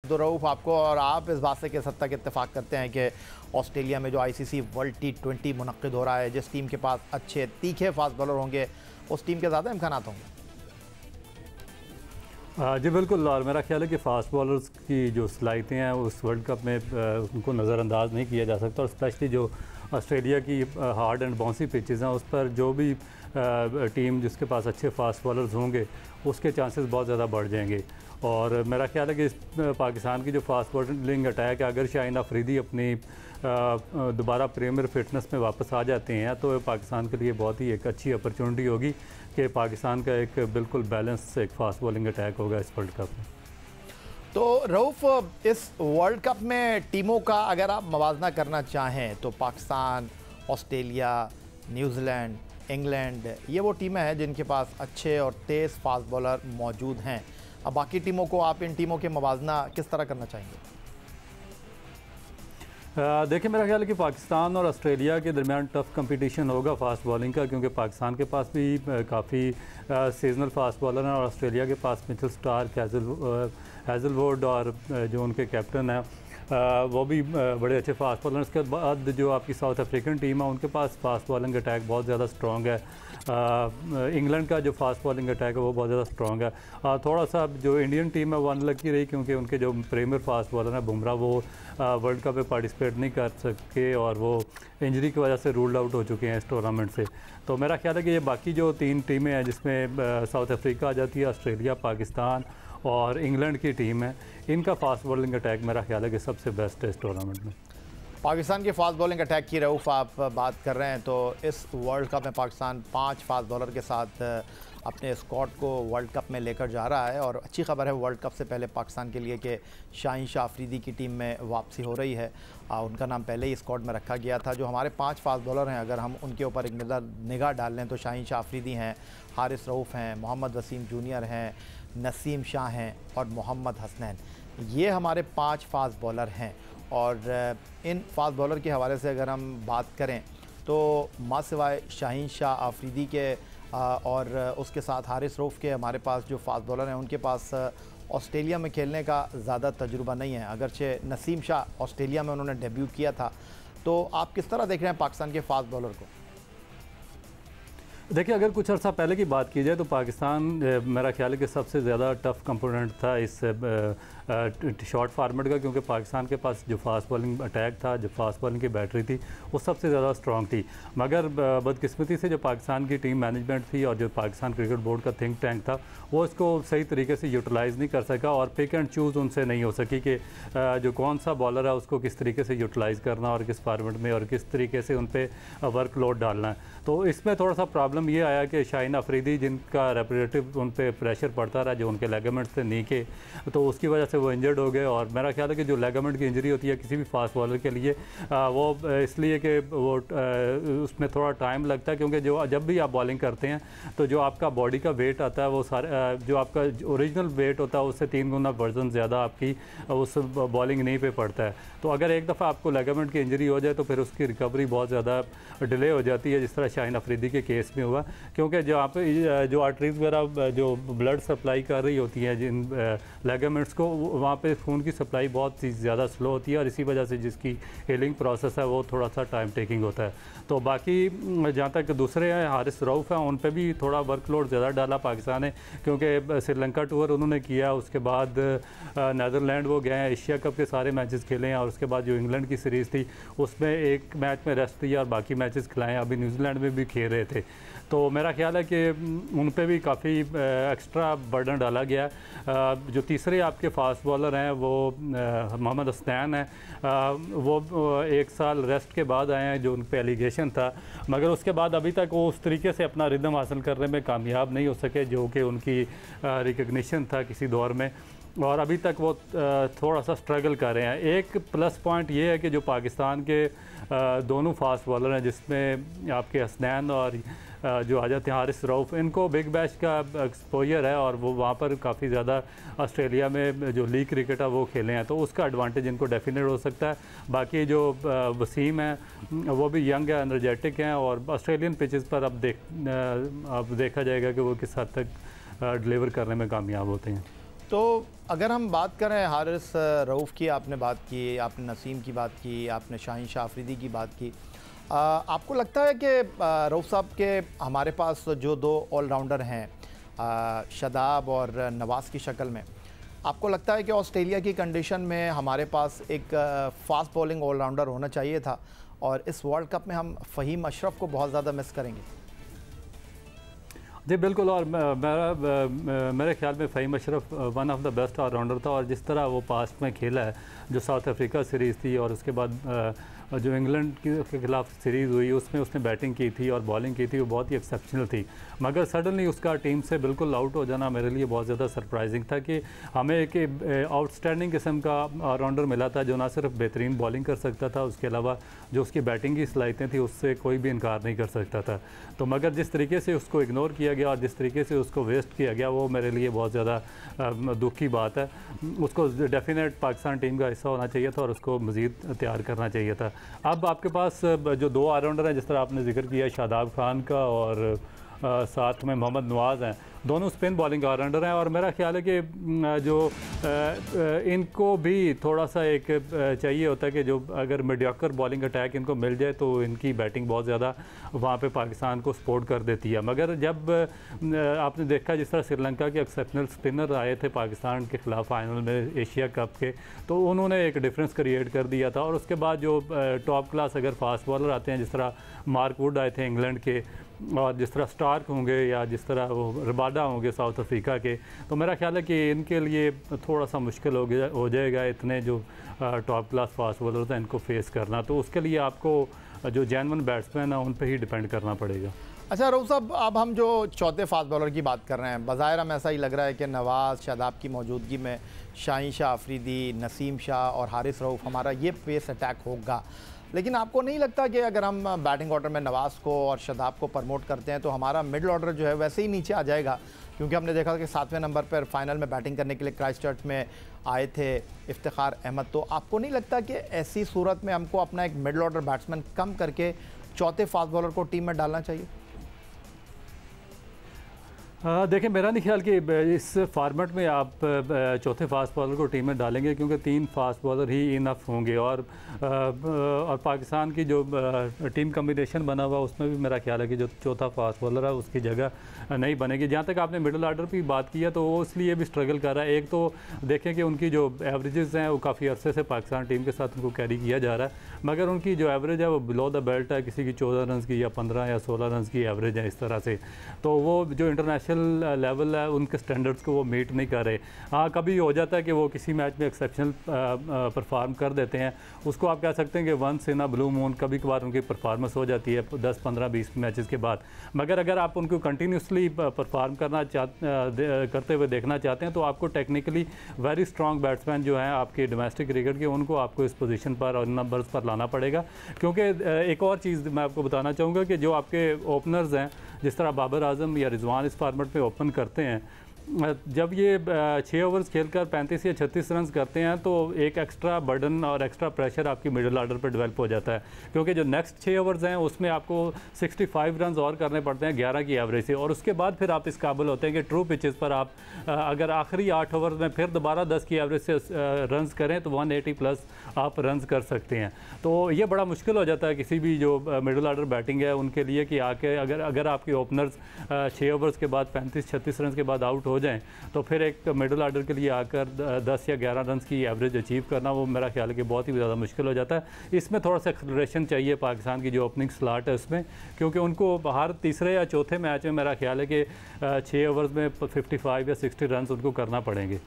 तो रऊफ़ आपको, और आप इस बात से किस हद तक इत्तेफाक करते हैं कि ऑस्ट्रेलिया में जो आईसीसी वर्ल्ड T20 मुनक्किद हो रहा है, जिस टीम के पास अच्छे तीखे फास्ट बॉलर होंगे उस टीम के ज़्यादा इम्कानात होंगे? जी बिल्कुल, और मेरा ख्याल है कि फ़ास्ट बॉलर्स की जो सलाहियतें हैं उस वर्ल्ड कप में उनको नज़रअंदाज नहीं किया जा सकता, और स्पेशली जो ऑस्ट्रेलिया की हार्ड एंड बाउंसी पिचेज़ हैं उस पर जो भी टीम जिसके पास अच्छे फास्ट बॉलर्स होंगे उसके चांसेस बहुत ज़्यादा बढ़ जाएंगे। और मेरा ख्याल है कि इस पाकिस्तान की जो फास्ट बॉलिंग अटैक है, अगर शाहीन अफरीदी अपनी दोबारा प्रीमियर फिटनेस में वापस आ जाते हैं तो पाकिस्तान के लिए बहुत ही एक अच्छी अपॉर्चुनिटी होगी कि पाकिस्तान का एक बिल्कुल बैलेंस एक फास्ट बॉलिंग अटैक होगा इस वर्ल्ड कप में। तो रऊफ़, इस वर्ल्ड कप में टीमों का अगर आप मवाजना करना चाहें तो पाकिस्तान, ऑस्ट्रेलिया, न्यूजीलैंड, इंग्लैंड, ये वो टीमें हैं जिनके पास अच्छे और तेज़ फास्ट बॉलर मौजूद हैं। अब बाकी टीमों को आप इन टीमों के मवाजना किस तरह करना चाहेंगे? देखिए, मेरा ख्याल है कि पाकिस्तान और ऑस्ट्रेलिया के दरमियान टफ़ कंपटीशन होगा फास्ट बॉलिंग का, क्योंकि पाकिस्तान के पास भी काफ़ी सीजनल फास्ट बॉलर हैं और ऑस्ट्रेलिया के पास मिचेल स्टार्क, हैज़लवुड और जो उनके कैप्टन हैं वो भी बड़े अच्छे फास्ट बॉलर हैं। उसके बाद जो आपकी साउथ अफ्रीकन टीम है उनके पास फास्ट बॉलिंग अटैक बहुत ज़्यादा स्ट्रॉन्ग है। इंग्लैंड का जो फास्ट बॉलिंग अटैक है वो बहुत ज़्यादा स्ट्रॉन्ग है। थोड़ा सा जो इंडियन टीम है वो अनलकी रही, क्योंकि उनके जो प्रीमियर फास्ट बॉलर हैं बुमराह, वो वर्ल्ड कप में पार्टिसिपेट नहीं कर सके और वो इंजरी की वजह से रूल्ड आउट हो चुके हैं इस टूर्नामेंट से। तो मेरा ख्याल है कि ये बाकी जो 3 टीमें हैं जिसमें साउथ अफ्रीका आ जाती है, ऑस्ट्रेलिया, पाकिस्तान और इंग्लैंड की टीम है, इनका फास्ट बॉलिंग अटैक मेरा ख्याल है कि सबसे बेस्ट है इस टूर्नामेंट में। पाकिस्तान के फास्ट बॉलिंग अटैक की रऊफ़ आप बात कर रहे हैं, तो इस वर्ल्ड कप में पाकिस्तान 5 फास्ट बॉलर के साथ अपने स्क्वाड को वर्ल्ड कप में लेकर जा रहा है। और अच्छी खबर है वर्ल्ड कप से पहले पाकिस्तान के लिए कि शाहीन शाह अफरीदी की टीम में वापसी हो रही है। उनका नाम पहले ही स्क्वाड में रखा गया था। जो हमारे 5 फास्ट बॉलर हैं, अगर हम उनके ऊपर एक निगाह डाल लें तो शाहीन शाह अफरीदी हैं, हारिस रऊफ़ हैं, मोहम्मद वसीम जूनियर हैं, नसीम शाह हैं और मोहम्मद हसनैन। ये हमारे 5 फास्ट बॉलर हैं। और इन फास्ट बॉलर के हवाले से अगर हम बात करें तो मां सिवाय शाहीन शाह अफरीदी के और उसके साथ हारिस रऊफ़ के हमारे पास जो फास्ट बॉलर हैं उनके पास ऑस्ट्रेलिया में खेलने का ज़्यादा तजुर्बा नहीं है। अगरचे नसीम शाह ऑस्ट्रेलिया में उन्होंने डेब्यू किया था। तो आप किस तरह देख रहे हैं पाकिस्तान के फास्ट बॉलर को? देखिए, अगर कुछ अर्सा पहले की बात की जाए तो पाकिस्तान मेरा ख्याल है कि सबसे ज़्यादा टफ़ कंपोनेंट था इस शॉर्ट फार्मेट का, क्योंकि पाकिस्तान के पास जो फास्ट बॉलिंग अटैक था, जो फास्ट बॉलिंग की बैटरी थी, वो सबसे ज़्यादा स्ट्रॉन्ग थी। मगर बदकिस्मती से जो पाकिस्तान की टीम मैनेजमेंट थी और जो पाकिस्तान क्रिकेट बोर्ड का थिंक टैंक था, वो इसको सही तरीके से यूटिलाइज़ नहीं कर सका और पिक एंड चूज़ उनसे नहीं हो सकी कि जो कौन सा बॉलर है उसको किस तरीके से यूटिलाइज़ करना और किस फार्मेट में और किस तरीके से उन पर वर्कलोड डालना है। तो इसमें थोड़ा सा प्रॉब्लम ये आया कि शाहीन अफरीदी, जिनका रेपरेटिव उन पर प्रेशर पड़ता रहा, जो उनके लेगामेंट्स थे नी के, तो उसकी वजह से वो इंजर्ड हो गए। और मेरा ख्याल है कि जो लेगामेंट की इंजरी होती है किसी भी फास्ट बॉलर के लिए, वो इसलिए कि वो उसमें थोड़ा टाइम लगता है, क्योंकि जो जब भी आप बॉलिंग करते हैं तो जो आपका बॉडी का वेट आता है वो सारे जो आपका ओरिजिनल वेट होता है उससे 3 गुना वर्जन ज़्यादा आपकी उस बॉलिंग नी पे पड़ता है। तो अगर एक दफ़ा आपको लेगामेंट की इंजरी हो जाए तो फिर उसकी रिकवरी बहुत ज़्यादा डिले हो जाती है, जिस तरह शाहीन अफरीदी के केस में हुआ, क्योंकि जो आप जो आर्टरीज वगैरह जो ब्लड सप्लाई कर रही होती है जिन लेगामेंट्स को, वहाँ पे खून की सप्लाई बहुत ही ज़्यादा स्लो होती है और इसी वजह से जिसकी हीलिंग प्रोसेस है वो थोड़ा सा टाइम टेकिंग होता है। तो बाकी जहाँ तक दूसरे हैं, हारिस रऊफ़ हैं, उन पर भी थोड़ा वर्कलोड ज़्यादा डाला पाकिस्तान ने, क्योंकि श्रीलंका टूर उन्होंने किया, उसके बाद नीदरलैंड वो गए हैं, एशिया कप के सारे मैचेस खेले हैं और उसके बाद जो इंग्लैंड की सीरीज़ थी उसमें एक मैच में रेस्ट दिया और बाकी मैचेस खिलाए। अभी न्यूजीलैंड में भी खेल रहे थे। तो मेरा ख्याल है कि उन पे भी काफ़ी एक्स्ट्रा बर्डन डाला गया। जो तीसरे आपके फास्ट बॉलर हैं वो मोहम्मद हसनैन हैं, वो 1 साल रेस्ट के बाद आए हैं, जो उन पर एलिगेशन था, मगर उसके बाद अभी तक वो उस तरीके से अपना रिदम हासिल करने में कामयाब नहीं हो सके जो कि उनकी रिकग्निशन था किसी दौर में, और अभी तक वो थोड़ा सा स्ट्रगल कर रहे हैं। एक प्लस पॉइंट ये है कि जो पाकिस्तान के दोनों फास्ट बॉलर हैं, जिसमें आपके हसनैन और जो आ जाते हैं हारिस रऊफ़, इनको बिग बैश का एक्सपोजर है और वो वहाँ पर काफ़ी ज़्यादा ऑस्ट्रेलिया में जो लीग क्रिकेट है वो खेले हैं, तो उसका एडवांटेज इनको डेफिनेट हो सकता है। बाकी जो वसीम है वो भी यंग है, एनर्जेटिक हैं और ऑस्ट्रेलियन पिचेस पर अब देखा जाएगा कि वो किस हद तक डिलीवर करने में कामयाब होते हैं। तो अगर हम बात करें हारिस रऊफ़ की, आपने बात की, आपने नसीम की बात की, आपने शाहीन शाह अफरीदी की बात की, आपको लगता है कि रऊफ़ साहब के हमारे पास जो दो ऑलराउंडर हैं शादाब और नवाज़ की शक्ल में, आपको लगता है कि ऑस्ट्रेलिया की कंडीशन में हमारे पास एक फ़ास्ट बॉलिंग ऑलराउंडर होना चाहिए था और इस वर्ल्ड कप में हम फ़हीम अशरफ को बहुत ज़्यादा मिस करेंगे? जी बिल्कुल, और मेरे ख़्याल में Faheem Ashraf one of the best allrounder था। और जिस तरह वो पास्ट में खेला है, जो साउथ अफ्रीका सीरीज़ थी और उसके बाद जो इंग्लैंड के ख़िलाफ़ सीरीज़ हुई, उसमें उसने बैटिंग की थी और बॉलिंग की थी, वो बहुत ही एक्सेप्शनल थी। मगर सडनली उसका टीम से बिल्कुल आउट हो जाना मेरे लिए बहुत ज़्यादा सरप्राइजिंग था कि हमें एक आउटस्टैंडिंग किस्म का ऑलराउंडर मिला था, जो ना सिर्फ बेहतरीन बॉलिंग कर सकता था, उसके अलावा जो उसकी बैटिंग की सलाहियतें थी उससे कोई भी इनकार नहीं कर सकता था। तो मगर जिस तरीके से उसको इग्नोर किया गया और जिस तरीके से उसको वेस्ट किया गया, वो मेरे लिए बहुत ज़्यादा दुख की बात है। उसको डेफिनेट पाकिस्तान टीम का हिस्सा होना चाहिए था और उसको मज़ीद तैयार करना चाहिए था। अब आपके पास जो दो ऑलराउंडर हैं, जिस तरह आपने जिक्र किया शादाब खान का और साथ में मोहम्मद नवाज़ हैं, दोनों स्पिन बॉलिंग ऑलराउंडर हैं। और मेरा ख्याल है कि जो इनको भी थोड़ा सा एक चाहिए होता है कि जो अगर मीडियोकर बॉलिंग अटैक इनको मिल जाए तो इनकी बैटिंग बहुत ज़्यादा वहाँ पे पाकिस्तान को सपोर्ट कर देती है। मगर जब आपने देखा जिस तरह श्रीलंका के एक्सेप्शनल स्पिनर आए थे पाकिस्तान के ख़िलाफ़ फाइनल में एशिया कप के, तो उन्होंने एक डिफरेंस क्रिएट कर दिया था। और उसके बाद जो टॉप क्लास अगर फास्ट बॉलर आते हैं, जिस तरह मार्क वुड आए थे इंग्लैंड के, और जिस तरह स्टार्क होंगे या जिस तरह वो रबाडा होंगे साउथ अफ्रीका के, तो मेरा ख्याल है कि इनके लिए थोड़ा सा मुश्किल हो जाएगा इतने जो टॉप क्लास फास्ट बॉलर हैं इनको फेस करना। तो उसके लिए आपको जो जेन्युइन बैट्समैन है उन पे ही डिपेंड करना पड़ेगा। अच्छा रऊफ़ साहब, अब हम जो चौथे फास्ट बॉलर की बात कर रहे हैं, बज़ाहिर हम ऐसा ही लग रहा है कि नवाज़ शादाब की मौजूदगी में शाहीन शाह अफरीदी, नसीम शाह और हारिस रऊफ़ हमारा ये पेस अटैक होगा। लेकिन आपको नहीं लगता कि अगर हम बैटिंग ऑर्डर में नवाज़ को और शादाब को प्रमोट करते हैं तो हमारा मिडल ऑर्डर जो है वैसे ही नीचे आ जाएगा? क्योंकि हमने देखा कि 7वें नंबर पर फाइनल में बैटिंग करने के लिए क्राइस्टचर्च में आए थे इफ्तिखार अहमद। तो आपको नहीं लगता कि ऐसी सूरत में हमको अपना एक मिडल ऑर्डर बैट्समैन कम करके चौथे फास्ट बॉलर को टीम में डालना चाहिए? देखिए, मेरा नहीं ख्याल कि इस फॉर्मेट में आप चौथे फास्ट बॉलर को टीम में डालेंगे, क्योंकि 3 फास्ट बॉलर ही इनफ होंगे। और पाकिस्तान की जो टीम कम्बिनेशन बना हुआ उसमें भी मेरा ख्याल है कि जो चौथा फास्ट बॉलर है उसकी जगह नहीं बनेगी। जहाँ तक आपने मिडिल ऑर्डर की बात की है तो वो इसलिए भी स्ट्रगल कर रहा है। एक तो देखें कि उनकी जो एवरेजेस हैं वो काफ़ी अरसे से पाकिस्तान टीम के साथ उनको कैरी किया जा रहा है, मगर उनकी जो एवरेज है वो बिलो द बेल्ट है, किसी की 14 रन की या 15 या 16 रन की एवरेज है इस तरह से। तो वो जो इंटरनेशनल लेवल है उनके स्टैंडर्ड्स को वो मीट नहीं कर रहे। हाँ, कभी हो जाता है कि वो किसी मैच में एक्सेप्शनल परफॉर्म कर देते हैं, उसको आप कह सकते हैं कि once in a blue moon कभी कभार उनकी परफॉर्मेंस हो जाती है 10, 15, 20 मैचेस के बाद। मगर अगर आप उनको कंटिन्यूसली परफॉर्म करते हुए देखना चाहते हैं तो आपको टेक्निकली वेरी स्ट्रॉन्ग बैट्समैन जो हैं आपके डोमेस्टिक क्रिकेट के, उनको आपको इस पोजीशन पर और नंबर्स पर लाना पड़ेगा। क्योंकि एक और चीज़ मैं आपको बताना चाहूँगा कि जो आपके ओपनर्स हैं, जिस तरह बाबर आजम या रिजवान इस फॉर्मेट में ओपन करते हैं, जब ये 6 ओवर्स खेलकर 35 या 36 रन करते हैं तो एक एक्स्ट्रा बर्डन और एक्स्ट्रा प्रेशर आपकी मिडिल ऑर्डर पर डेवलप हो जाता है। क्योंकि जो नेक्स्ट 6 ओवर्स हैं उसमें आपको 65 रन और करने पड़ते हैं 11 की एवरेज से, और उसके बाद फिर आप इस काबिल होते हैं कि ट्रू पिचेस पर आप अगर आखिरी 8 ओवर में फिर दोबारा 10 की एवरेज से रन करें तो 180 प्लस आप रन कर सकते हैं। तो ये बड़ा मुश्किल हो जाता है किसी भी जो मिडिल ऑर्डर बैटिंग है उनके लिए कि आके अगर आपके ओपनर्स 6 ओवर्स के बाद 35-36 रन के बाद आउट हो जाएं तो फिर एक मिडिल ऑर्डर के लिए आकर 10 या 11 रन की एवरेज अचीव करना वो मेरा ख्याल है कि बहुत ही ज़्यादा मुश्किल हो जाता है। इसमें थोड़ा सा एक्सलरेशन चाहिए पाकिस्तान की जो ओपनिंग स्लॉट है उसमें, क्योंकि उनको हर तीसरे या चौथे मैच में मेरा ख्याल है कि 6 ओवर्स में 55 या 60 रन उनको करना पड़ेंगे।